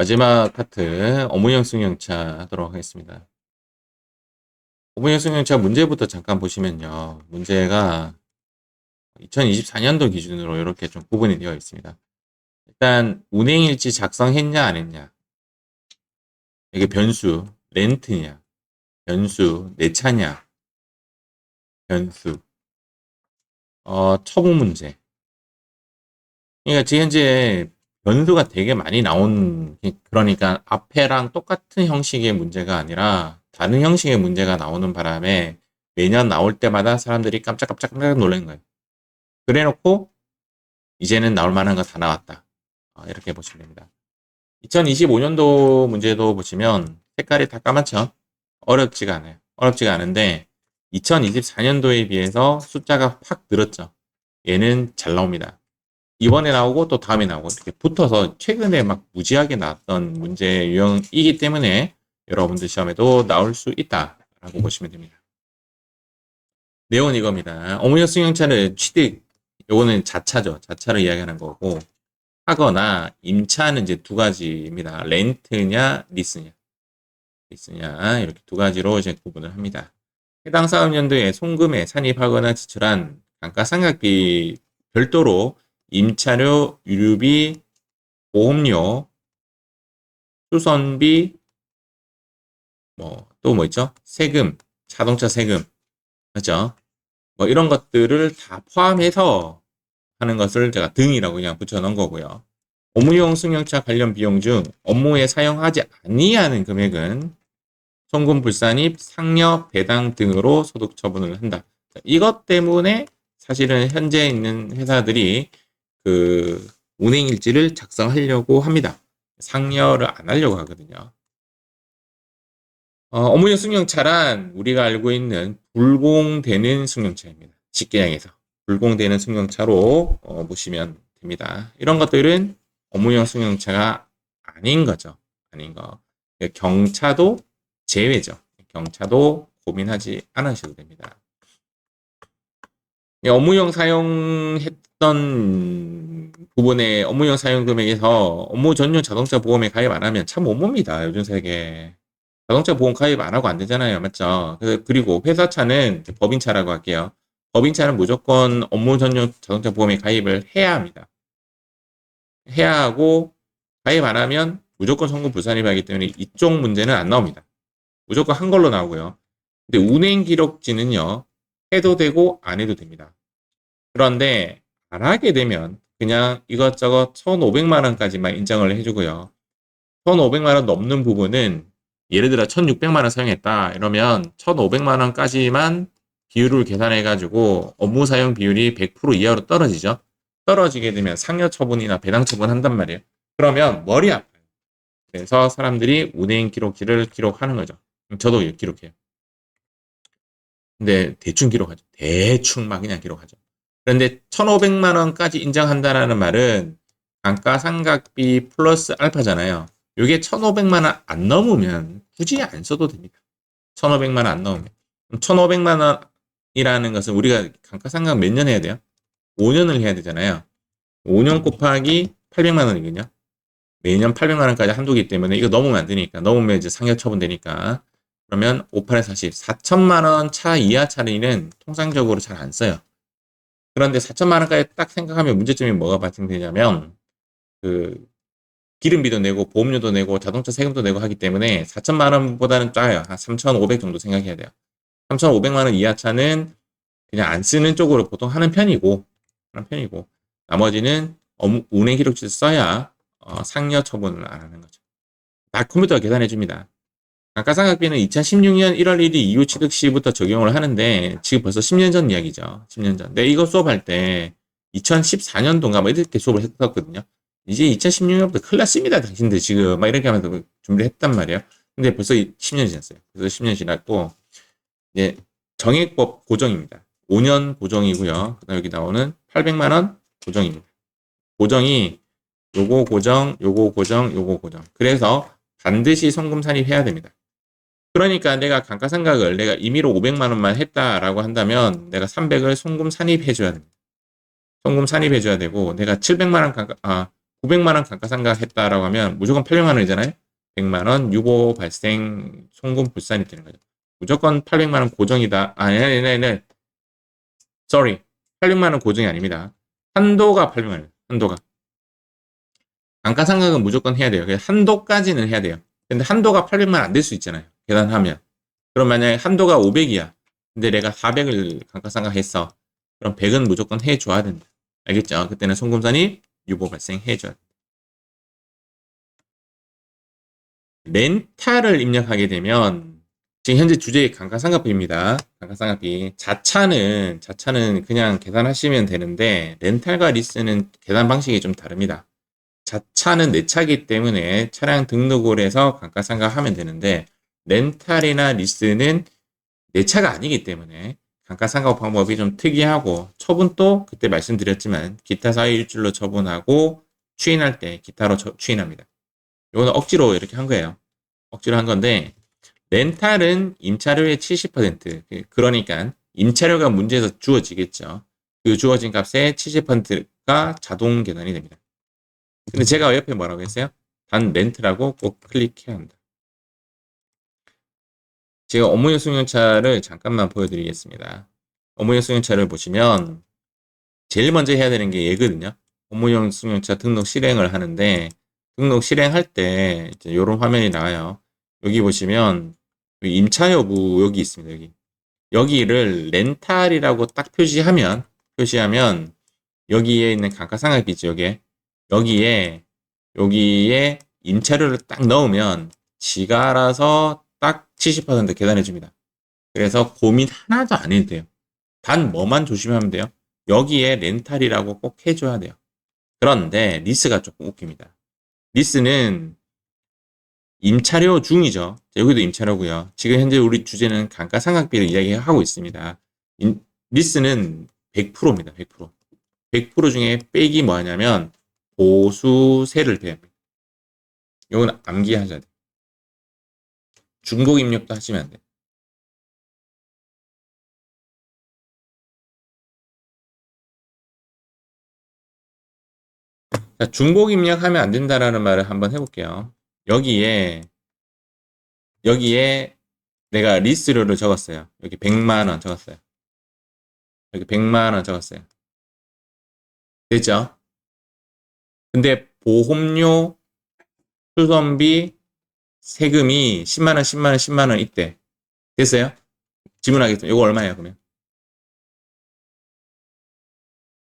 마지막 파트 업무형 승용차 하도록 하겠습니다. 업무형 승용차 문제부터 잠깐 보시면요. 문제가 2024년도 기준으로 이렇게 좀 구분이 되어 있습니다. 일단 운행일지 작성했냐 안 했냐, 이게 변수, 렌트냐, 변수, 내 차냐, 변수, 처분 문제. 그러니까 지금 현재 변수가 되게 많이 나온, 그러니까 앞에랑 똑같은 형식의 문제가 아니라 다른 형식의 문제가 나오는 바람에 매년 나올 때마다 사람들이 깜짝깜짝 놀란 거예요. 그래 놓고 이제는 나올 만한 거 다 나왔다. 이렇게 보시면 됩니다. 2025년도 문제도 보시면 색깔이 다 까맣죠? 어렵지가 않아요. 어렵지가 않은데 2024년도에 비해서 숫자가 확 늘었죠. 얘는 잘 나옵니다. 이번에 나오고 또 다음에 나오고 이렇게 붙어서 최근에 막 무지하게 나왔던 문제 유형이기 때문에 여러분들 시험에도 나올 수 있다라고 보시면 됩니다. 내용은 이겁니다. 어머니 승용차를 취득, 요거는 자차죠. 자차를 이야기하는 거고, 하거나 임차는 이제 두 가지입니다. 렌트냐, 리스냐. 리스냐, 이렇게 두 가지로 이제 구분을 합니다. 해당 사업연도에 송금에 산입하거나 지출한 감가상각비 별도로 임차료, 유류비, 보험료, 수선비, 또 뭐 있죠? 세금, 자동차 세금, 맞죠? 뭐 이런 것들을 다 포함해서 하는 것을 제가 등이라고 그냥 붙여놓은 거고요. 업무용 승용차 관련 비용 중 업무에 사용하지 아니하는 금액은 송금 불산입, 상여, 배당 등으로 소득 처분을 한다. 이것 때문에 사실은 현재 있는 회사들이 그 운행일지를 작성하려고 합니다. 상여를 안 하려고 하거든요. 업무용 승용차란 우리가 알고 있는 불공되는 승용차입니다. 쉽게 얘기해서 불공되는 승용차로 보시면 됩니다. 이런 것들은 업무용 승용차가 아닌 거죠. 아닌 거. 경차도 제외죠. 경차도 고민하지 않으셔도 됩니다. 업무용 사용했던 부분의 업무용 사용 금액에서 업무 전용 자동차 보험에 가입 안 하면 참 못 봅니다. 요즘 세계. 자동차 보험 가입 안 하고 안 되잖아요. 맞죠? 그리고 회사 차는 법인차라고 할게요. 법인차는 무조건 업무 전용 자동차 보험에 가입을 해야 합니다. 해야 하고 가입 안 하면 무조건 송금 불산입하기 때문에 이쪽 문제는 안 나옵니다. 무조건 한 걸로 나오고요. 근데 운행 기록지는요. 해도 되고 안 해도 됩니다. 그런데 안 하게 되면 그냥 이것저것 1,500만 원까지만 인정을 해주고요. 1,500만 원 넘는 부분은 예를 들어 1,600만 원 사용했다 이러면 1,500만 원까지만 비율을 계산해 가지고 업무 사용 비율이 100% 이하로 떨어지죠. 떨어지게 되면 상여 처분이나 배당 처분 한단 말이에요. 그러면 머리 아파요. 그래서 사람들이 운행 기록지를 기록하는 거죠. 저도 기록해요. 근데 대충 기록하죠. 대충 막 그냥 기록하죠. 그런데 1,500만 원까지 인정한다라는 말은 감가상각비 플러스 알파잖아요. 이게 1,500만 원 안 넘으면 굳이 안 써도 됩니다. 1,500만 원 안 넘으면. 1,500만 원이라는 것은 우리가 감가상각 몇 년 해야 돼요? 5년을 해야 되잖아요. 5년 곱하기 800만 원이거든요. 매년 800만 원까지 한도기 때문에 이거 넘으면 안 되니까. 넘으면 이제 상여 처분되니까. 그러면 58에 40, 4천만 원 차 이하 차량은 통상적으로 잘 안 써요. 그런데 4천만 원까지 딱 생각하면 문제점이 뭐가 발생되냐면 그 기름비도 내고 보험료도 내고 자동차 세금도 내고 하기 때문에 4천만 원보다는 작아요. 한 3,500 정도 생각해야 돼요. 3,500만 원 이하 차는 그냥 안 쓰는 쪽으로 보통 하는 편이고 나머지는 운행 기록지를 써야 상여 처분을 안 하는 거죠. 다 컴퓨터가 계산해 줍니다. 감가상각비는 2016년 1월 1일 이후 취득 시부터 적용을 하는데 지금 벌써 10년 전 이야기죠. 10년 전. 근데 이거 수업할 때 2014년도인가 뭐 이렇게 수업을 했었거든요. 이제 2016년부터 큰일 났습니다. 당신들 지금 막 이렇게 하면서 준비를 했단 말이에요. 근데 벌써 10년이 지났어요. 그래서 10년이 지났고 이제 정액법 고정입니다. 5년 고정이고요. 그다음 여기 나오는 800만 원 고정입니다. 고정이 요거 고정, 요거 고정, 요거 고정. 그래서 반드시 송금 산입해야 됩니다. 그러니까 내가 감가상각을 내가 임의로 500만 원만 했다라고 한다면 내가 300을 송금 산입해줘야 됩니다. 송금 산입해줘야 되고 내가 700만 원 900만 원 감가상각했다라고 하면 무조건 800만 원이잖아요. 100만 원 유보 발생 송금 불산이 되는 거죠. 무조건 800만 원 고정이다. 네. Sorry. 800만 원 고정이 아닙니다. 한도가 800만 원. 한도가. 감가상각은 무조건 해야 돼요. 한도까지는 해야 돼요. 근데 한도가 800만 원 안 될 수 있잖아요. 계산하면. 그럼 만약에 한도가 500이야. 근데 내가 400을 감가상각했어. 그럼 100은 무조건 해줘야 된다. 알겠죠? 그때는 송금산이 유보 발생해줘야 된다. 렌탈을 입력하게 되면 지금 현재 주제의 감가상각비입니다. 감가상각비. 자차는 그냥 계산하시면 되는데 렌탈과 리스는 계산 방식이 좀 다릅니다. 자차는 내 차기 때문에 차량 등록을 해서 감가상각하면 되는데 렌탈이나 리스는 내 차가 아니기 때문에 감가상각 방법이 좀 특이하고 처분도 그때 말씀드렸지만 기타 사유 일줄로 처분하고 추인할 때 기타로 추인합니다. 이거는 억지로 이렇게 한 거예요. 억지로 한 건데 렌탈은 임차료의 70% 그러니까 임차료가 문제에서 주어지겠죠. 그 주어진 값의 70%가 자동 계산이 됩니다. 근데 제가 옆에 뭐라고 했어요? 단 렌트라고 꼭 클릭해야 한다. 제가 업무용 승용차를 잠깐만 보여드리겠습니다. 업무용 승용차를 보시면 제일 먼저 해야 되는 게 얘거든요. 업무용 승용차 등록 실행을 하는데 등록 실행할 때 이제 이런 화면이 나와요. 여기 보시면 임차 여부 여기 있습니다. 여기를 렌탈이라고 딱 표시하면 여기에 있는 감가상각비 있죠. 여기에 임차료를 딱 넣으면 지가 알아서 딱 70% 계산해 줍니다. 그래서 고민 하나도 안 해도 돼요. 단 뭐만 조심하면 돼요. 여기에 렌탈이라고 꼭 해줘야 돼요. 그런데 리스가 조금 웃깁니다. 리스는 임차료 중이죠. 여기도 임차료고요. 지금 현재 우리 주제는 감가상각비를 이야기하고 있습니다. 리스는 100%입니다. 100%. 100% 중에 빼기 뭐 하냐면 보수세를 대합니다. 이건 암기하셔야 돼요. 중복 입력도 하시면 안 돼요. 자, 중복 입력하면 안 된다라는 말을 한번 해볼게요. 여기에 내가 리스료를 적었어요. 여기 100만 원 적었어요. 여기 100만 원 적었어요. 됐죠? 근데 보험료, 수선비, 세금이 10만 원, 10만 원, 10만 원 있대. 됐어요? 질문하겠습니다. 이거 얼마예요, 그러면?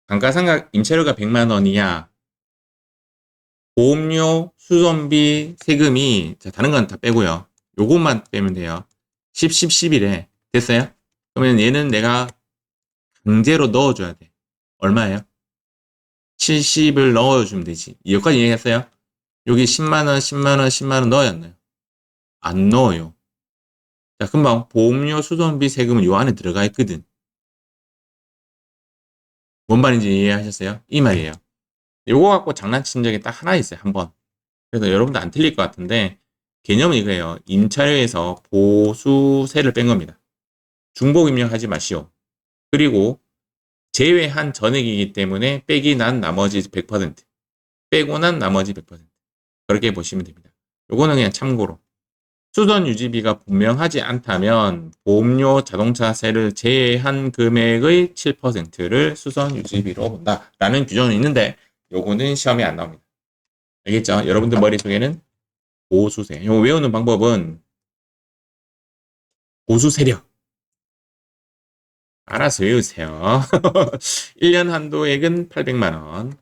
감가상각 임차료가 100만 원이야. 보험료, 수선비, 세금이 자, 다른 건 다 빼고요. 요것만 빼면 돼요. 10, 10, 10이래. 됐어요? 그러면 얘는 내가 강제로 넣어줘야 돼. 얼마예요? 70을 넣어주면 되지. 여기까지 얘기했어요? 여기 10만원, 10만원, 10만원 넣어야 안 넣어요? 안 넣어요. 자, 금방 보험료, 수선비, 세금은 요 안에 들어가 있거든. 뭔 말인지 이해하셨어요? 이 말이에요. 요거 갖고 장난친 적이 딱 하나 있어요. 한 번. 그래서 여러분들 안 틀릴 것 같은데 개념은 이거예요. 임차료에서 보수세를 뺀 겁니다. 중복 입력하지 마시오. 그리고 제외한 전액이기 때문에 빼기 난 나머지 100%. 빼고 난 나머지 100%. 그렇게 보시면 됩니다. 요거는 그냥 참고로. 수선 유지비가 분명하지 않다면 보험료 자동차세를 제외한 금액의 7%를 수선 유지비로 본다. 라는 규정은 있는데 요거는 시험에 안 나옵니다. 알겠죠? 여러분들 머릿속에는 보수세. 요거 외우는 방법은 보수세력. 알아서 외우세요. 1년 한도액은 800만원.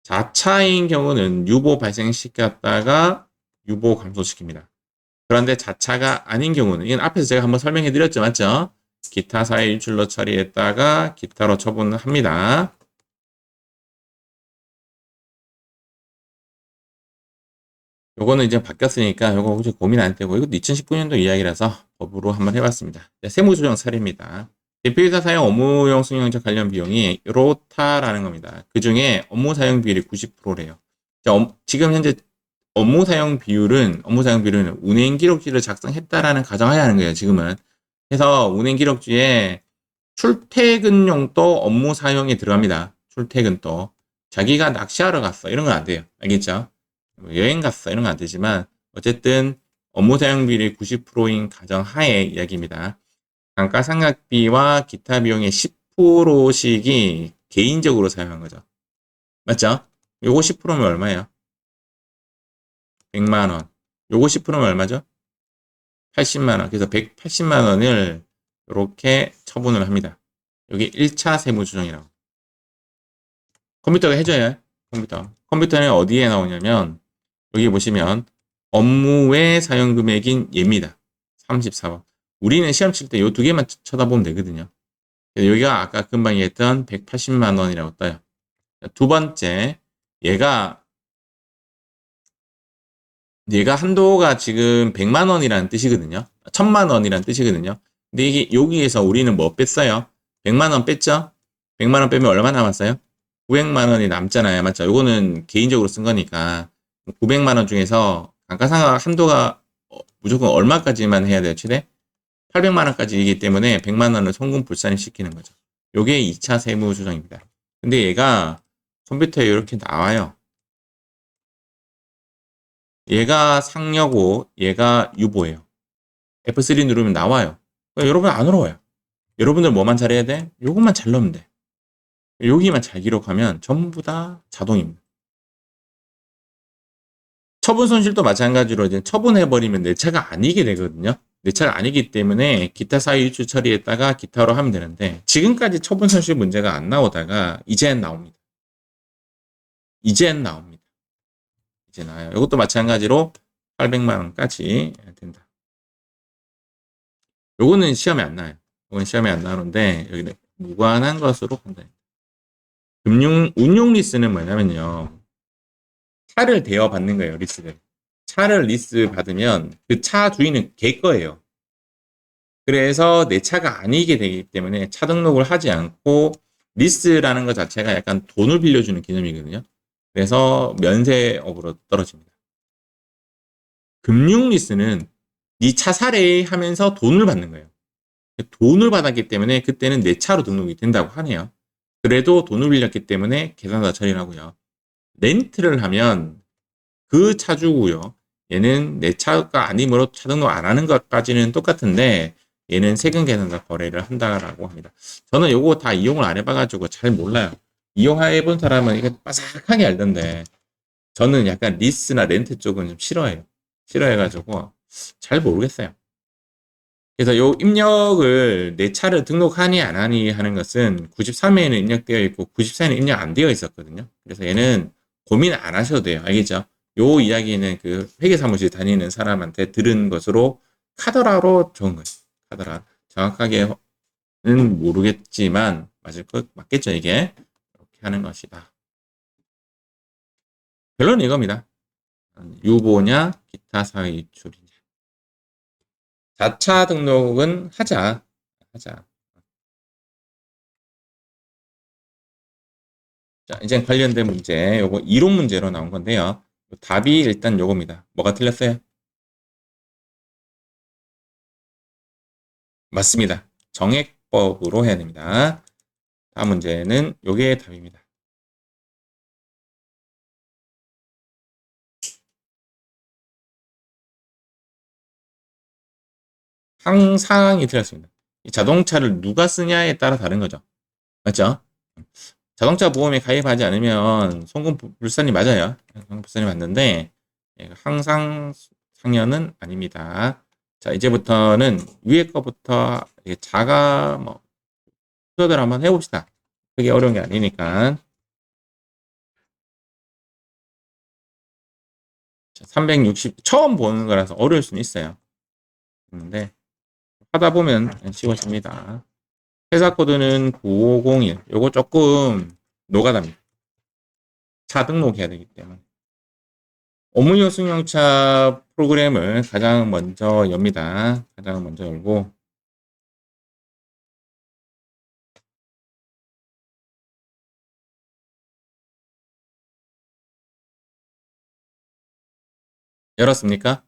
자차인 경우는 유보 발생시켰다가 유보 감소시킵니다. 그런데 자차가 아닌 경우는 이건 앞에서 제가 한번 설명해 드렸죠. 맞죠? 기타 사유 일출로 처리했다가 기타로 처분을 합니다. 요거는 이제 바뀌었으니까 요거 혹시 고민 안 되고 이것도 2019년도 이야기라서 법으로 한번 해봤습니다. 세무조정 사례입니다. 대표이사 사용 업무용 승용차 관련 비용이 이렇다라는 겁니다. 그 중에 업무 사용 비율이 90%래요. 지금 현재 업무 사용 비율은 운행 기록지를 작성했다라는 가정하에 하는 거예요. 지금은. 그래서 운행 기록지에 출퇴근용도 업무 사용에 들어갑니다. 출퇴근도. 자기가 낚시하러 갔어. 이런 건 안 돼요. 알겠죠? 뭐 여행 갔어. 이런 건 안 되지만 어쨌든 업무 사용비율이 90%인 가정하에 이야기입니다. 감가상각비와 기타 비용의 10%씩이 개인적으로 사용한 거죠. 맞죠? 요거 10%면 얼마예요? 100만 원. 요거 10%면 얼마죠? 80만 원. 그래서 180만 원을 이렇게 처분을 합니다. 여기 1차 세무조정이라고. 컴퓨터가 해줘야 컴퓨터는 어디에 나오냐면 여기 보시면 업무의 사용 금액인 예입니다. 34번. 우리는 시험 칠 때 이 두 개만 쳐다보면 되거든요. 여기가 아까 금방 얘기했던 180만 원이라고 떠요. 두 번째, 얘가 한도가 지금 100만 원이라는 뜻이거든요. 1000만 원이라는 뜻이거든요. 근데 이게 여기에서 우리는 뭐 뺐어요? 100만 원 뺐죠? 100만 원 빼면 얼마 남았어요? 900만 원이 남잖아요. 맞죠? 요거는 개인적으로 쓴 거니까 900만 원 중에서 감가상각 한도가 무조건 얼마까지만 해야 돼요? 최대 800만 원까지이기 때문에 100만 원을 송금 불산시키는 거죠. 요게 2차 세무조정입니다. 근데 얘가 컴퓨터에 이렇게 나와요. 얘가 상여고 얘가 유보예요. F3 누르면 나와요. 그러니까 여러분 안 어려워요. 여러분들 뭐만 잘해야 돼? 요것만 잘 넣으면 돼. 여기만 잘 기록하면 전부 다 자동입니다. 처분 손실도 마찬가지로 이제 처분해버리면 내 차가 아니게 되거든요. 내 차가 아니기 때문에 기타 사유 유출 처리했다가 기타로 하면 되는데 지금까지 처분 손실 문제가 안 나오다가 이젠 나옵니다. 이젠 나옵니다. 이제 나와요. 이것도 마찬가지로 800만 원까지 된다. 요거는 시험에 안 나와요. 이건 시험에 안 나오는데 여기는 무관한 것으로 판단합니다. 운용 리스는 뭐냐면요. 차를 대여받는 거예요, 리스를. 차를 리스 받으면 그 차 주인은 걔 거예요. 그래서 내 차가 아니게 되기 때문에 차 등록을 하지 않고 리스라는 것 자체가 약간 돈을 빌려주는 개념이거든요. 그래서 면세업으로 떨어집니다. 금융 리스는 네 차 사례 하면서 돈을 받는 거예요. 돈을 받았기 때문에 그때는 내 차로 등록이 된다고 하네요. 그래도 돈을 빌렸기 때문에 계산서 처리를 하고요. 렌트를 하면 그 차주고요. 얘는 내 차가 아니므로 차 등록 안 하는 것까지는 똑같은데 얘는 세금 계산서 거래를 한다라고 합니다. 저는 요거 다 이용을 안 해봐가지고 잘 몰라요. 이용해본 사람은 이거 빠삭하게 알던데 저는 약간 리스나 렌트 쪽은 좀 싫어해요. 싫어해가지고 잘 모르겠어요. 그래서 요 입력을 내 차를 등록하니 안 하니 하는 것은 93회에는 입력되어 있고 94회는 입력 안 되어 있었거든요. 그래서 얘는 고민 안 하셔도 돼요. 알겠죠? 요 이야기는 그 회계사무실 다니는 사람한테 들은 것으로 카더라로 좋은 거예요. 카더라. 정확하게는 모르겠지만 맞겠죠 이게. 이렇게 하는 것이다. 결론은 이겁니다. 유보냐 기타 사회 유출이냐. 자차 등록은 하자. 자, 이제 관련된 문제, 요거 이론 문제로 나온 건데요. 답이 일단 요겁니다. 뭐가 틀렸어요? 맞습니다. 정액법으로 해야 됩니다. 다음 문제는 요게 답입니다. 항상이 틀렸습니다. 이 자동차를 누가 쓰냐에 따라 다른 거죠. 맞죠? 자동차 보험에 가입하지 않으면 송금 불산이 맞아요. 송금 불산이 맞는데 항상 상여는 아닙니다. 자, 이제부터는 위에 거부터 자가 뭐 순서대로 한번 해봅시다. 그게 어려운 게 아니니까. 360 처음 보는 거라서 어려울 수는 있어요. 근데 하다 보면 쉬워집니다. 회사 코드는 9501. 요거 조금 노가다입니다. 차 등록해야 되기 때문에. 업무용 승용차 프로그램을 가장 먼저 엽니다. 가장 먼저 열고 열었습니까?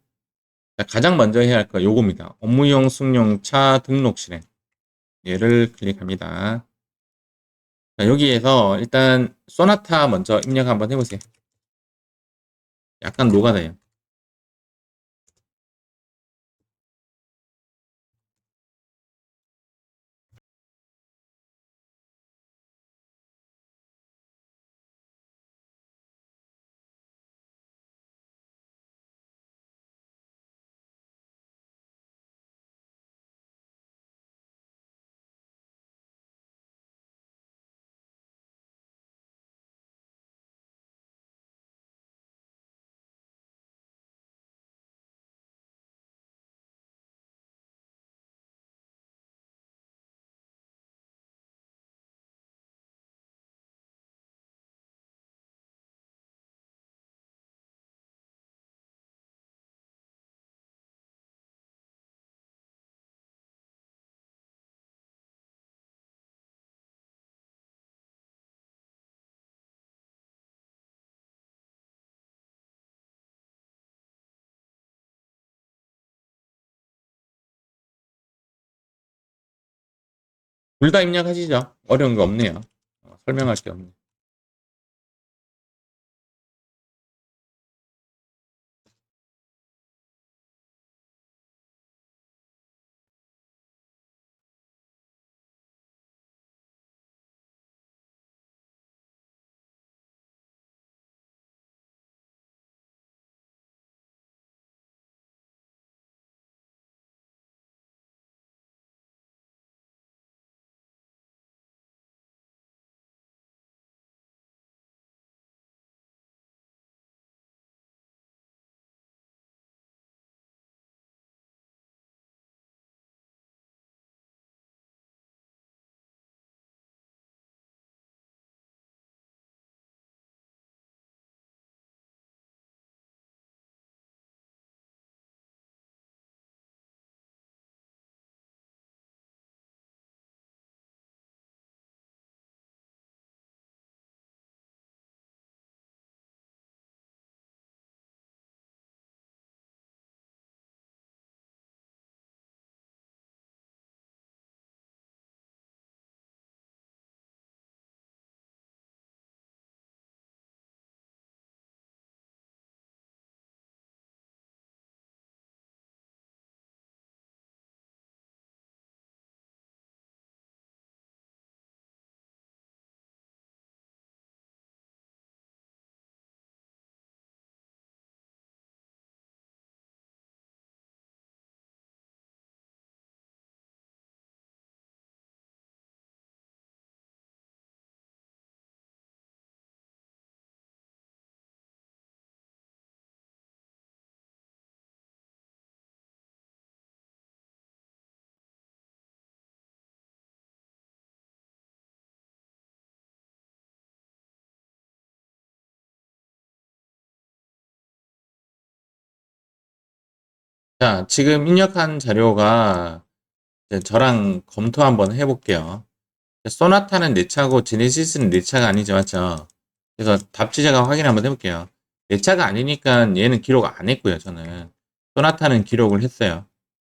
자, 가장 먼저 해야 할 거 요겁니다. 업무용 승용차 등록 실행. 얘를 클릭합니다. 자, 여기에서 일단 소나타 먼저 입력 한번 해보세요. 약간 노가다예요. 둘 다 입력하시죠. 어려운 거 없네요. 설명할 게 없네. 자, 지금 입력한 자료가 이제 저랑 검토 한번 해볼게요. 소나타는 내 차고 제네시스는 내 차가 아니죠, 맞죠? 그래서 답지 제가 확인 한번 해볼게요. 내 차가 아니니까 얘는 기록 안 했고요, 저는. 소나타는 기록을 했어요.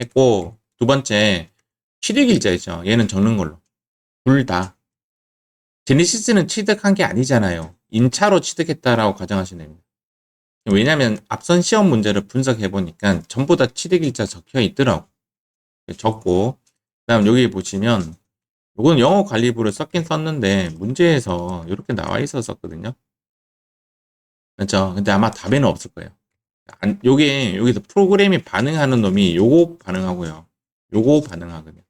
했고, 두 번째, 취득일자 있죠. 얘는 적는 걸로. 둘 다. 제네시스는 취득한 게 아니잖아요. 인차로 취득했다라고 가정하시면 됩니다. 왜냐면 앞선 시험 문제를 분석해 보니까 전부 다 취득일자 적혀 있더라고. 적고, 그다음 여기 보시면 요건 영어 관리부를 썼긴 썼는데 문제에서 이렇게 나와 있었거든요. 그렇죠? 근데 아마 답에는 없을 거예요. 요게 여기서 프로그램이 반응하는 놈이 요거 반응하고요. 요거 반응하거든요.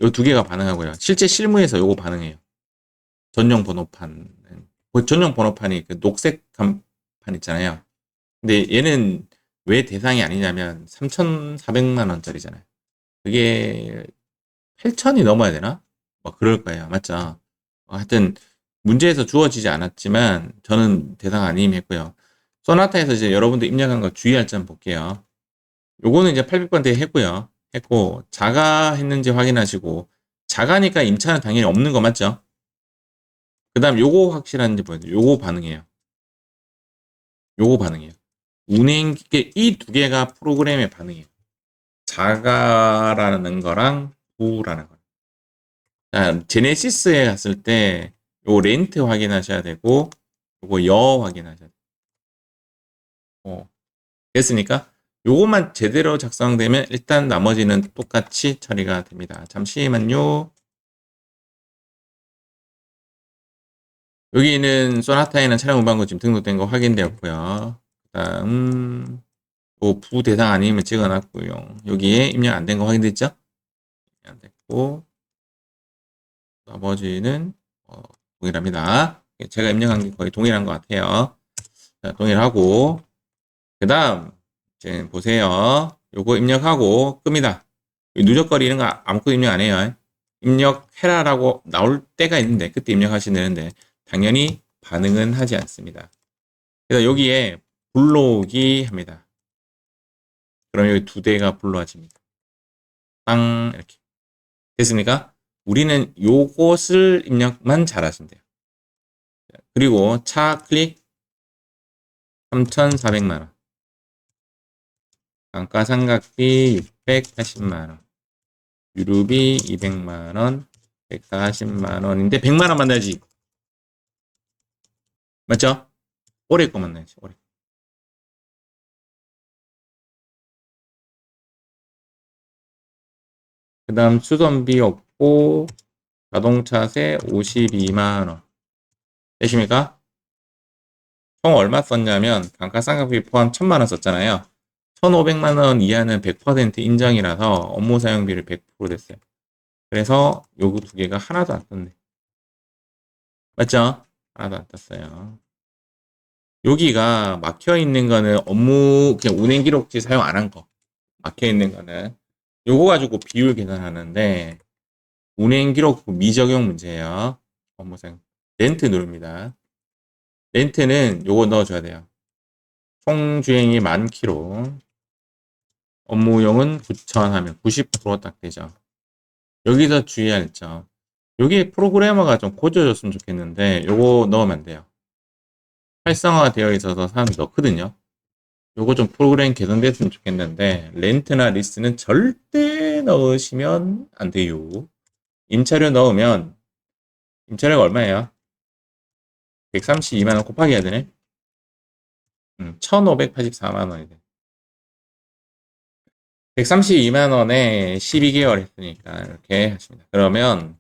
요 두 개가 반응하고요. 실제 실무에서 요거 반응해요. 전용 번호판. 그 전용 번호판이 그 녹색 간판 있잖아요. 근데 얘는 왜 대상이 아니냐면 3,400만 원짜리잖아요. 그게 8천이 넘어야 되나? 뭐 그럴 거예요. 맞죠? 하여튼 문제에서 주어지지 않았지만 저는 대상 아님 했고요. 소나타에서 이제 여러분들 입력한 거 주의할 점 볼게요. 요거는 이제 800번대 했고요. 했고 자가 했는지 확인하시고 자가니까 임차는 당연히 없는 거 맞죠? 그 다음 요거 확실한지 보여요. 요거 반응해요. 요거 반응해요. 운행 이 두 개가 프로그램의 반응이에요. 자가라는 거랑 부라는 거. 자, 제네시스에 갔을 때 요 렌트 확인하셔야 되고 요거 여 확인하셔야 돼요. 됐습니까? 요것만 제대로 작성되면 일단 나머지는 똑같이 처리가 됩니다. 잠시만요. 여기는 소나타에는 차량 운반구 지금 등록된 거 확인되었고요. 그다음 부대상 아니면 찍어놨고요. 여기에 입력 안 된 거 확인됐죠? 안 됐고 나머지는 동일합니다. 제가 입력한 게 거의 동일한 것 같아요. 자, 동일하고 그 다음 이제 보세요. 요거 입력하고 끕니다. 누적거리 이런 거 아무것도 입력 안 해요. 입력해라라고 나올 때가 있는데 그때 입력하시면 되는데 당연히 반응은 하지 않습니다. 그래서 여기에 불러오기 합니다. 그럼 여기 두 대가 불러와집니다. 땅 이렇게 됐습니까? 우리는 요것을 입력만 잘하시면 돼요. 그리고 차 클릭 3,400만원 감가상각비 680만원 유류비 200만원 140만원인데 100만원 만나야지 맞죠? 올해 거 만나야지 올해. 그 다음 수선비 없고 자동차세 52만원 되십니까? 총 얼마 썼냐면 감가상각비 포함 1000만원 썼잖아요. 1500만원 이하는 100% 인정이라서 업무 사용비를 100% 됐어요. 그래서 요거 두 개가 하나도 안 떴네. 맞죠? 하나도 안 떴어요. 여기가 막혀 있는 거는 업무 그냥 운행 기록지 사용 안 한 거. 막혀 있는 거는 요거 가지고 비율 계산하는데 운행 기록 미적용 문제예요. 업무상 렌트 누릅니다. 렌트는 요거 넣어줘야 돼요. 총 주행이 10,000km. 업무용은 9,000 하면 90%딱 되죠. 여기서 주의할 점. 여기 프로그래머가 좀 고쳐줬으면 좋겠는데 요거 넣으면 안 돼요. 활성화가 되어 있어서 사람이 넣거든요. 요거 좀 프로그램 개선됐으면 좋겠는데 렌트나 리스는 절대 넣으시면 안 돼요. 임차료 넣으면 임차료가 얼마예요? 132만 원 곱하기 해야 되네. 1,584만 원이 돼. 132만 원에 12개월 했으니까 이렇게 하십니다. 그러면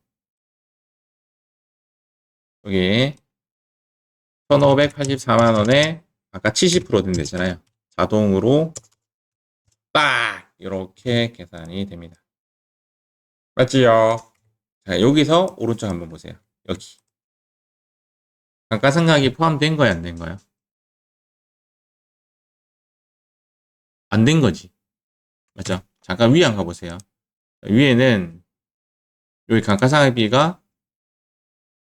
여기 1,584만 원에 아까 70% 된대잖아요. 자동으로 딱 이렇게 계산이 됩니다. 맞지요? 자, 여기서 오른쪽 한번 보세요. 여기 감가상각이 포함된 거야, 안 된 거야? 안 된 거지. 맞죠? 잠깐 위에 한번 가보세요. 위에는 여기 감가상각비가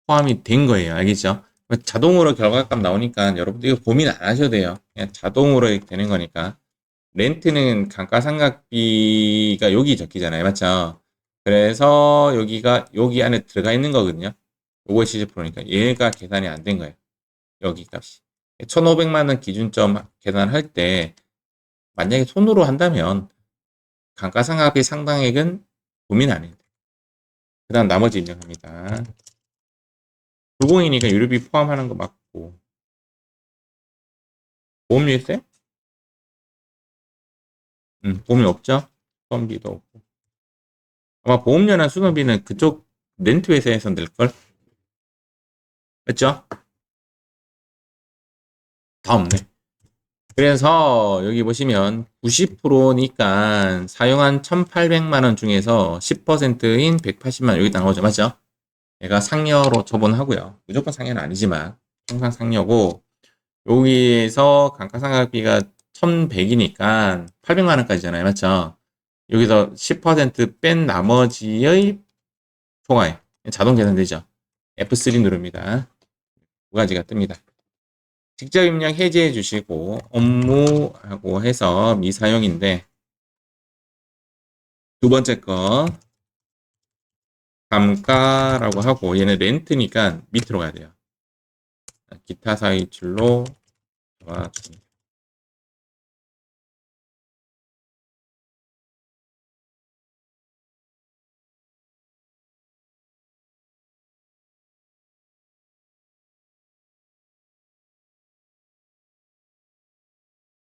포함이 된 거예요. 알겠죠? 자동으로 결과값 나오니까 여러분들 이거 고민 안 하셔도 돼요. 그냥 자동으로 이렇게 되는 거니까. 렌트는 감가상각비가 여기 적히잖아요. 맞죠? 그래서 여기가 여기 안에 들어가 있는 거거든요. 요거 70%니까 얘가 계산이 안 된 거예요. 여기 값이. 1,500만 원 기준점 계산할 때 만약에 손으로 한다면 감가상각비 상당액은 고민 안 해요. 그 다음 나머지 입력합니다. 불공이니까 유류비 포함하는 거 맞고 보험료 있어요? 보험료 없죠? 수선비도 없고 아마 보험료나 수선비는 그쪽 렌트 회사에서 낼걸? 맞죠? 다 없네. 그래서 여기 보시면 90%니까 사용한 1,800만 원 중에서 10%인 180만 원 여기다 나오죠. 맞죠? 얘가 상여로 처분하고요. 무조건 상여는 아니지만 항상 상여고 여기에서 감가상각비가 1,100이니까 800만 원까지잖아요. 맞죠? 여기서 10%뺀 나머지의 초과액 자동 계산되죠. F3 누릅니다. 두 가지가 뜹니다. 직접 입력 해제해 주시고 업무하고 해서 미사용인데 두 번째 거 감가라고 하고 얘는 렌트니까 밑으로 가야 돼요. 기타 사이출로 도와줍니다.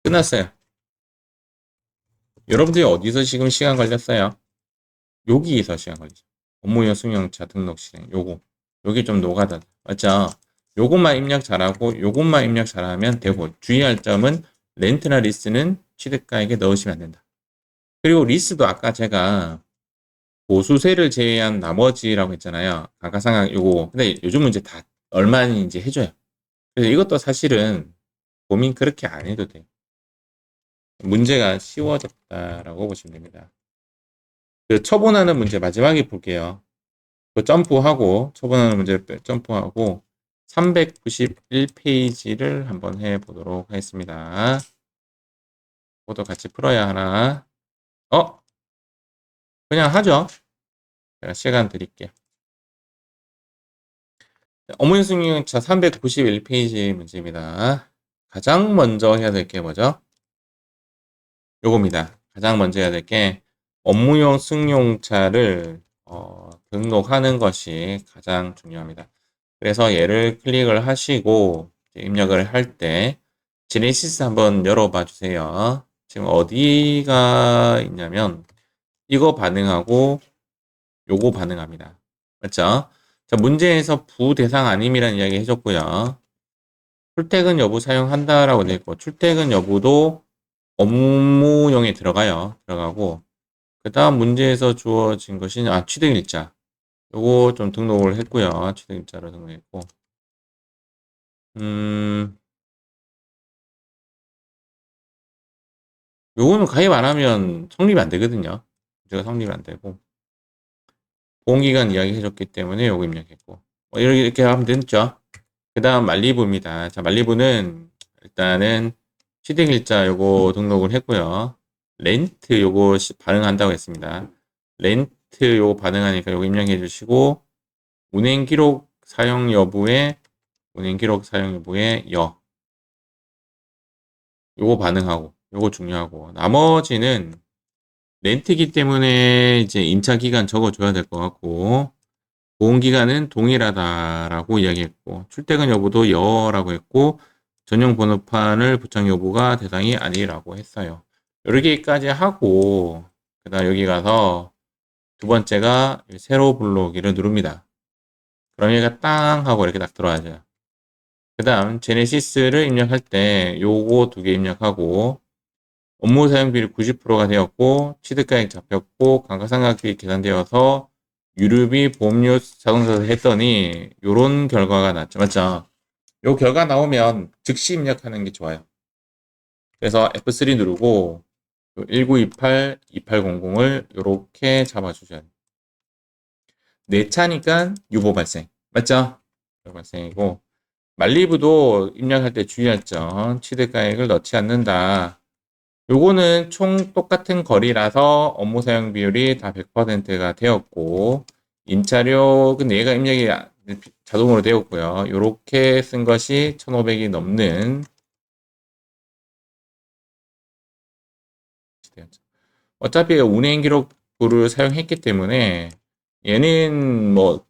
끝났어요. 여러분들이 어디서 지금 시간 걸렸어요? 여기에서 시간 걸리죠. 업무용 승용차 등록 실행. 요거. 여기 좀 노가다. 맞죠? 요것만 입력 잘하고 요것만 입력 잘하면 되고, 주의할 점은 렌트나 리스는 취득가액에 넣으시면 안 된다. 그리고 리스도 아까 제가 보수세를 제외한 나머지라고 했잖아요. 감가상각 요거. 근데 요즘은 이제 다 얼마인지 해줘요. 그래서 이것도 사실은 고민 그렇게 안 해도 돼요. 문제가 쉬워졌다라고 보시면 됩니다. 그 처분하는 문제 마지막에 볼게요. 그 점프하고 처분하는 문제 점프하고 391페이지를 한번 해보도록 하겠습니다. 그것도 같이 풀어야 하나? 그냥 하죠. 제가 시간 드릴게요. 업무용승용차 391페이지 문제입니다. 가장 먼저 해야 될 게 뭐죠? 요겁니다. 가장 먼저 해야 될 게 업무용 승용차를 등록하는 것이 가장 중요합니다. 그래서 얘를 클릭을 하시고 입력을 할 때 제네시스 한번 열어봐 주세요. 지금 어디가 있냐면 이거 반응하고 요거 반응합니다. 맞죠? 자, 문제에서 부대상 아님이라는 이야기 해줬고요. 출퇴근 여부 사용한다라고 되어 있고 출퇴근 여부도 업무용에 들어가고 그 다음 문제에서 주어진 것이 취득일자. 요거 좀 등록을 했고요. 취득일자로 등록했고 요거는 가입 안 하면 성립이 안 되거든요. 제가 성립이 안 되고 보험기간 이야기 해줬기 때문에 요거 입력했고 이렇게 하면 됐죠. 그 다음 말리부입니다. 자, 말리부는 일단은 취득일자 요거 등록을 했고요. 렌트 요거 반응한다고 했습니다. 렌트 요거 반응하니까 요거 입력해 주시고 운행기록 사용 여부에 요거 반응하고 요거 중요하고 나머지는 렌트기 때문에 이제 임차 기간 적어줘야 될 것 같고 보험 기간은 동일하다라고 이야기했고 출퇴근 여부도 여라고 했고 전용 번호판을 부착 여부가 대상이 아니라고 했어요. 여기까지 하고 그다음 여기 가서 두 번째가 세로 불러오기를 누릅니다. 그럼 얘가 땅 하고 이렇게 딱 들어와야죠. 그 다음 제네시스를 입력할 때 요거 두 개 입력하고 업무 사용비율 90%가 되었고 취득가액 잡혔고 감가상각비 계산되어서 유류비 보험료 자동차에서 했더니 요런 결과가 났죠. 맞죠? 요 결과 나오면 즉시 입력하는 게 좋아요. 그래서 F3 누르고 1928, 2800을 요렇게 잡아주셔야 돼요. 내 차니까 유보 발생. 맞죠? 유보 발생이고 말리부도 입력할 때 주의할 점 취득가액을 넣지 않는다. 요거는 총 똑같은 거리라서 업무 사용 비율이 다 100%가 되었고 임차료는 얘가 입력이 자동으로 되었고요. 요렇게 쓴 것이 1500이 넘는 어차피 운행 기록부를 사용했기 때문에 얘는 뭐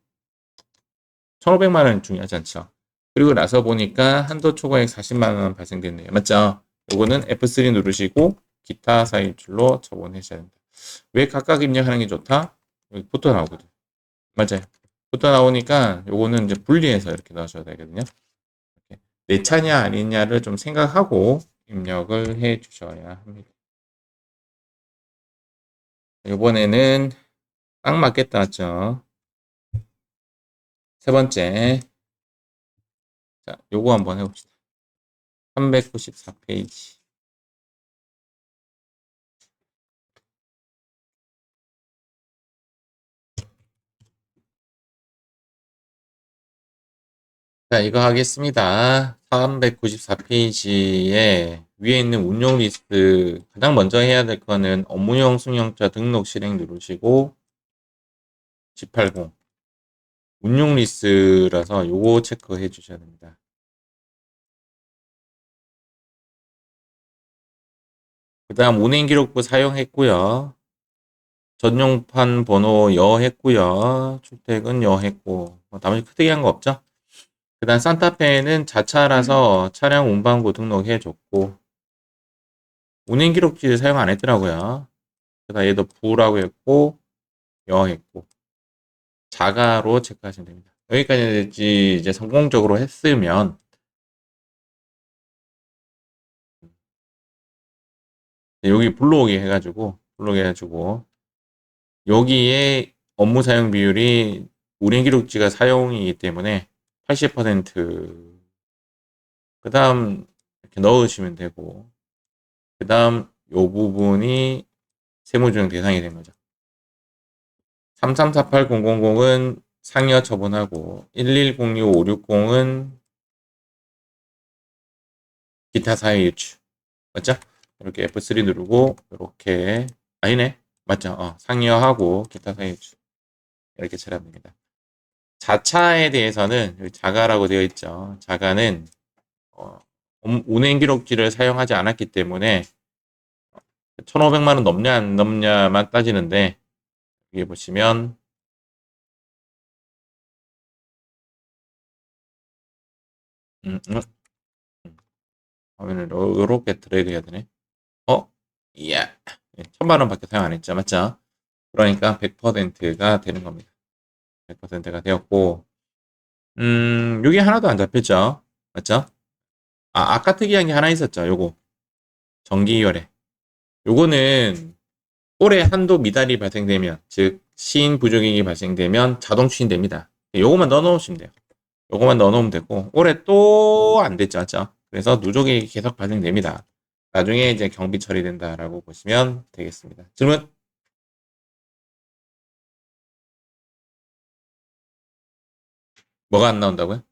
1500만 원 중요하지 않죠. 그리고 나서 보니까 한도 초과액 40만 원 발생됐네요. 맞죠? 요거는 F3 누르시고 기타 사인줄로 처분하셔야 됩니다. 왜 각각 입력하는 게 좋다? 여기 포토 나오거든. 맞아요. 포토 나오니까 요거는 이제 분리해서 이렇게 넣으셔야 되거든요. 이렇게. 내 차냐 아니냐를 좀 생각하고 입력을 해 주셔야 합니다. 요번에는 딱 맞겠다 맞죠? 세 번째. 자, 요거 한번 해봅시다. 394페이지. 자, 이거 하겠습니다. 394페이지에 위에 있는 운용 리스트 가장 먼저 해야 될 거는 업무용 승용차 등록 실행 누르시고 180 운용 리스트라서 요거 체크해 주셔야 됩니다. 그 다음 운행 기록부 사용했고요. 전용판 번호 여했고요. 출퇴근 여했고 나머지 크게 한 거 없죠? 그 다음 산타페는 자차라서 차량 운반고 등록해 줬고 운행 기록지를 사용 안 했더라고요. 그래서 얘도 부라고 했고, 여 했고, 자가로 체크하시면 됩니다. 여기까지 이제 성공적으로 했으면, 여기 불러오기 해가지고, 여기에 업무 사용 비율이 운행 기록지가 사용이기 때문에 80%, 그 다음 이렇게 넣으시면 되고, 그 다음 요 부분이 세무조정 대상이 된 거죠. 3348000은 상여 처분하고 1106560은 기타 사회 유추. 맞죠? 이렇게 F3 누르고 이렇게 아니네. 맞죠? 상여하고 기타 사회 유추. 이렇게 처리하면 됩니다. 자차에 대해서는 여기 자가라고 되어 있죠. 자가는 어, 운행 기록지를 사용하지 않았기 때문에 1,500만 원 넘냐 안 넘냐만 따지는데 여기 보시면 음, 음, 화면을 이렇게 드래그 해야 되네. 이야. 1,000만 원밖에 사용 안 했죠. 맞죠? 그러니까 100%가 되는 겁니다. 100%가 되었고, 요게 하나도 안 잡혔죠. 맞죠? 아까 특이한 게 하나 있었죠. 요거. 정기열애. 요거는 올해 한도 미달이 발생되면, 즉, 시인 부족액이 발생되면 자동 추진됩니다. 요거만 넣어 놓으시면 돼요. 요거만 넣어 놓으면 되고, 올해 또 안 됐죠. 맞죠? 그래서 누적액이 계속 발생됩니다. 나중에 이제 경비 처리된다라고 보시면 되겠습니다. 질문? 뭐가 안 나온다고요?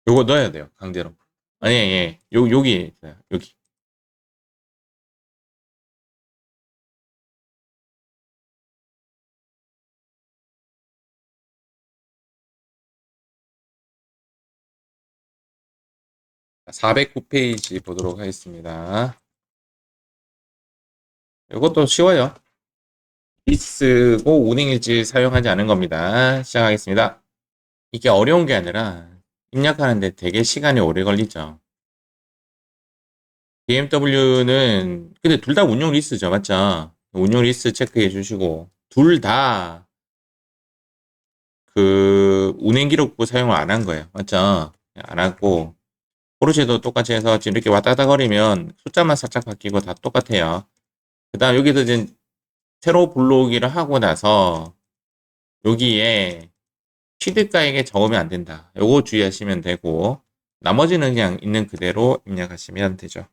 요거 넣어야 돼요. 강제로. 아니, 예. 여기 있어요. 여기. 409페이지 보도록 하겠습니다. 이것도 쉬워요. 리스고 운행일지 사용하지 않은 겁니다. 시작하겠습니다. 이게 어려운 게 아니라 입력하는데 되게 시간이 오래 걸리죠. BMW는 근데 둘 다 운용 리스죠. 맞죠? 운용 리스 체크해 주시고 둘 다 그 운행 기록부 사용을 안 한 거예요. 맞죠? 안 하고 포르쉐도 똑같이 해서 지금 이렇게 왔다 갔다 거리면 숫자만 살짝 바뀌고 다 똑같아요. 그 다음 여기서 이제 새로 불러오기를 하고 나서 여기에 취득가액에 적으면 안 된다. 요거 주의하시면 되고 나머지는 그냥 있는 그대로 입력하시면 되죠.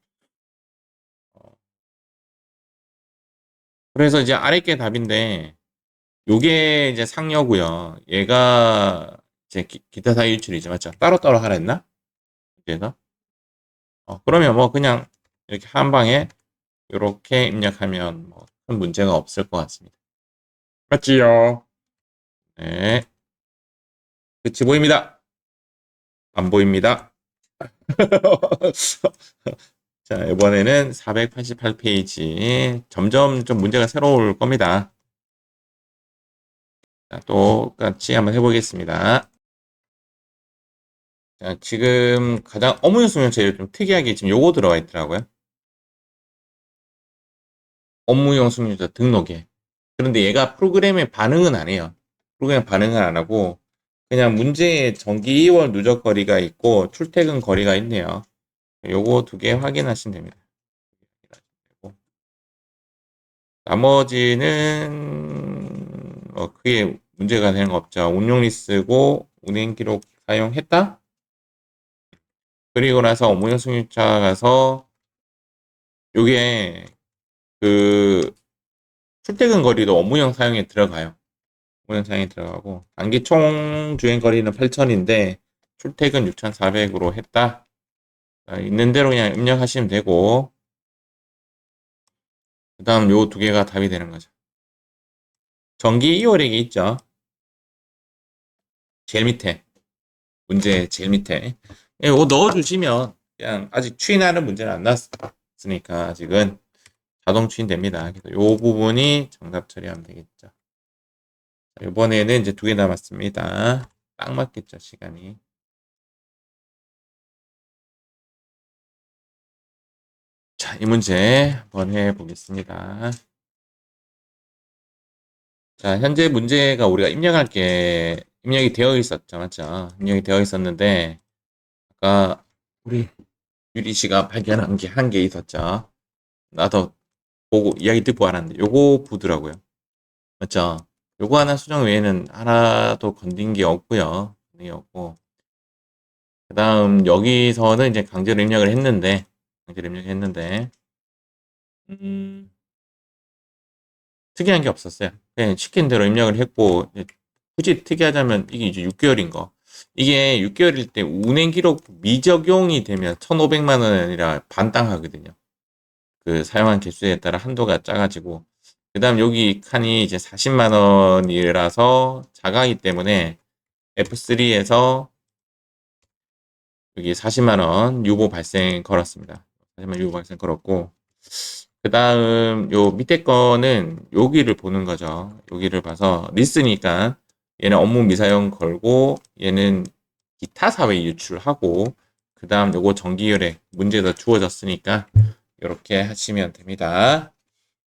그래서 이제 아래 게 답인데 요게 이제 상여고요. 얘가 이제 기타 사유 유출이죠. 맞죠? 따로따로 하라 했나? 그래서 그러면 뭐 그냥 이렇게 한 방에 이렇게 입력하면 뭐 큰 문제가 없을 것 같습니다. 맞지요? 네. 끝이 보입니다. 안 보입니다. 자, 이번에는 488페이지. 점점 좀 문제가 새로울 겁니다. 자, 똑같이 한번 해보겠습니다. 자, 지금 가장 업무용 수명체에 좀 특이하게 지금 요거 들어가 있더라고요. 업무용 수명자 등록에. 그런데 얘가 프로그램에 반응은 안 해요. 프로그램 반응은 안 하고 그냥 문제에 정기 2월 누적 거리가 있고 출퇴근 거리가 있네요. 요거 두 개 확인하시면 됩니다. 나머지는 크게 문제가 되는 거 없죠. 운용 리스고 운행 기록 사용했다. 그리고 나서 업무용 승유차 가서 요게 그 출퇴근 거리도 업무용 사용에 들어가요. 업무용 사용에 들어가고 단기 총 주행 거리는 8,000인데 출퇴근 6,400으로 했다. 있는 대로 그냥 입력하시면 되고 그 다음 요 두 개가 답이 되는 거죠. 정기 2월액이 있죠. 제일 밑에. 문제 제일 밑에. 이거 넣어주시면 그냥 아직 추인하는 문제는 안 나왔으니까 아직은 자동 추인됩니다. 그래서 이 부분이 정답 처리하면 되겠죠. 이번에는 이제 두 개 남았습니다. 딱 맞겠죠, 시간이. 자, 이 문제 한번 해보겠습니다. 자, 현재 문제가 우리가 입력할 게 입력이 되어 있었죠. 맞죠? 입력이 되어 있었는데, 아까 우리 유리 씨가 발견한 게 한 개 있었죠. 나도 보고 이야기 듣고 알았는데, 요거 보더라고요. 맞죠? 요거 하나 수정 외에는 하나도 건든 게 없고요. 건든 게 없고. 그 다음, 여기서는 이제 강제로 입력을 했는데, 강제로 입력했는데, 음, 특이한 게 없었어요. 그냥 시킨 대로 입력을 했고, 굳이 특이하자면 이게 이제 6개월인 거. 이게 6개월일 때 운행 기록 미적용이 되면 1,500만 원이 아니라 반땅하거든요. 그 사용한 개수에 따라 한도가 작아지고. 그 다음 여기 칸이 이제 40만 원이라서 작아기 때문에 F3에서 여기 40만 원 유보 발생 걸었습니다. 40만 유보 발생 걸었고. 그 다음 요 밑에 거는 여기를 보는 거죠. 여기를 봐서 리스니까 얘는 업무 미사용 걸고 얘는 기타 사회 유출하고 그 다음 요거 정기율에 문제가 주어졌으니까 이렇게 하시면 됩니다.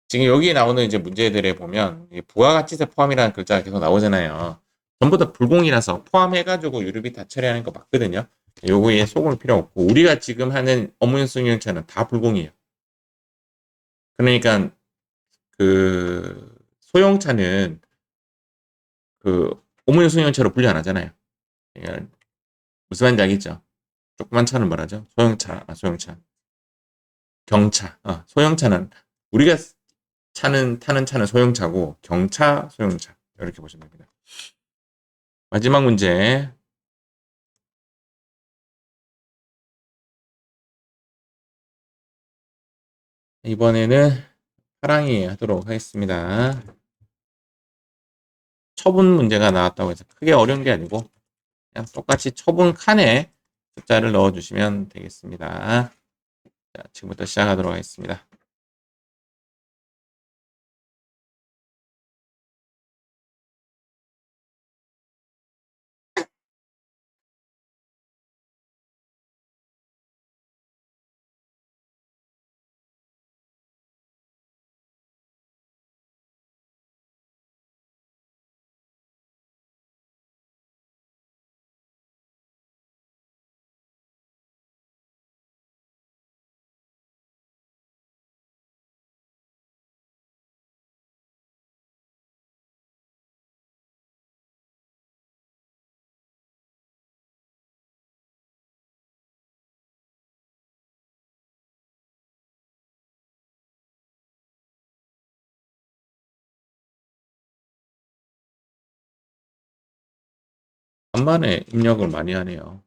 지금 여기 나오는 이제 문제들에 보면 부가가치세 포함이라는 글자가 계속 나오잖아요. 전부 다 불공이라서 포함해가지고 유류비 다 처리하는 거 맞거든요. 요거에 속을 필요 없고 우리가 지금 하는 업무용수용차는 다 불공이에요. 그러니까 그 소형차는 그 업무용 승용차로 분류 안 하잖아요. 그러니까 무슨 말인지 알겠죠? 조그만 차는 뭐라죠? 소형차, 소형차, 경차. 소형차는 우리가 타는 차는 소형차고 경차, 소형차 이렇게 보시면 됩니다. 마지막 문제. 이번에는 파랑이 하도록 하겠습니다. 처분 문제가 나왔다고 해서 크게 어려운 게 아니고 그냥 똑같이 처분 칸에 숫자를 넣어주시면 되겠습니다. 자, 지금부터 시작하도록 하겠습니다. 간만에 입력을 많이 하네요.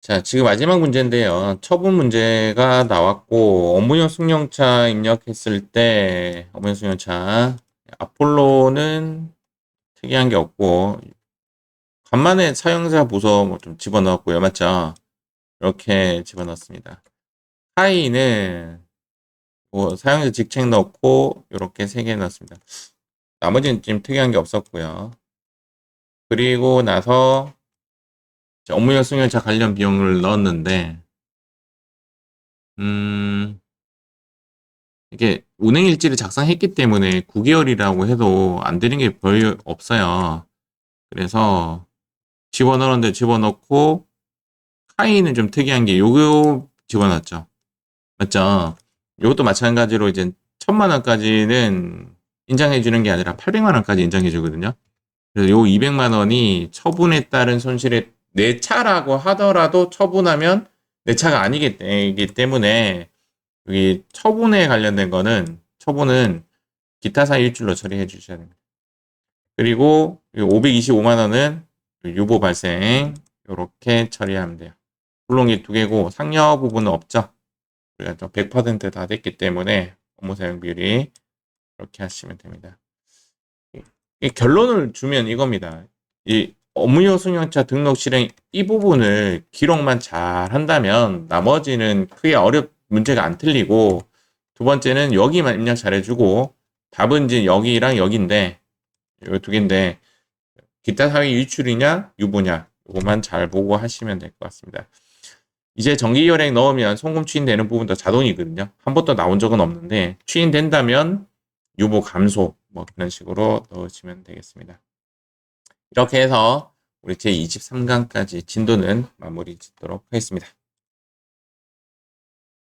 자, 지금 마지막 문제인데요. 처분 문제가 나왔고, 업무용 승용차 입력했을 때, 업무용 승용차, 아폴로는 특이한 게 없고, 간만에 사용자 부서 뭐 좀 집어넣었고요. 맞죠? 이렇게 집어넣습니다. 하이는 뭐 사용자 직책 넣고, 이렇게 3개 넣었습니다. 나머지는 좀 특이한 게 없었고요. 그리고 나서, 업무용 승용차 관련 비용을 넣었는데, 이게 운행일지를 작성했기 때문에 9개월이라고 해도 안 되는 게 별로 없어요. 그래서 집어넣었는데 집어넣고, 카이는 좀 특이한 게 요거 집어넣었죠. 맞죠? 요것도 마찬가지로 이제 1000만 원까지는 인정해 주는 게 아니라 800만 원까지 인정해 주거든요. 그래서 요 200만 원이 처분에 따른 손실에 내 차라고 하더라도 처분하면 내 차가 아니기 때문에 여기 처분에 관련된 거는 처분은 기타 사유 일줄로 처리해 주셔야 됩니다. 그리고 525만 원은 유보 발생 이렇게 처리하면 돼요. 물론 이 두 개고 상여 부분은 없죠. 우리가 100%다 됐기 때문에 업무 사용 비율이 이렇게 하시면 됩니다. 이 결론을 주면 이겁니다. 이 업무용 승용차 등록 실행 이 부분을 기록만 잘 한다면 나머지는 크게 문제가 안 틀리고, 두 번째는 여기만 입력 잘해주고, 답은 이제 여기랑 여기인데, 이 두 개인데, 기타 사회 유출이냐 유보냐 이것만 잘 보고 하시면 될 것 같습니다. 이제 정기결액 넣으면 송금 추인되는 부분도 자동이거든요. 한 번도 나온 적은 없는데 추인된다면 유보 감소 뭐 그런 식으로 넣으시면 되겠습니다. 이렇게 해서 우리 제23강까지 진도는 마무리 짓도록 하겠습니다.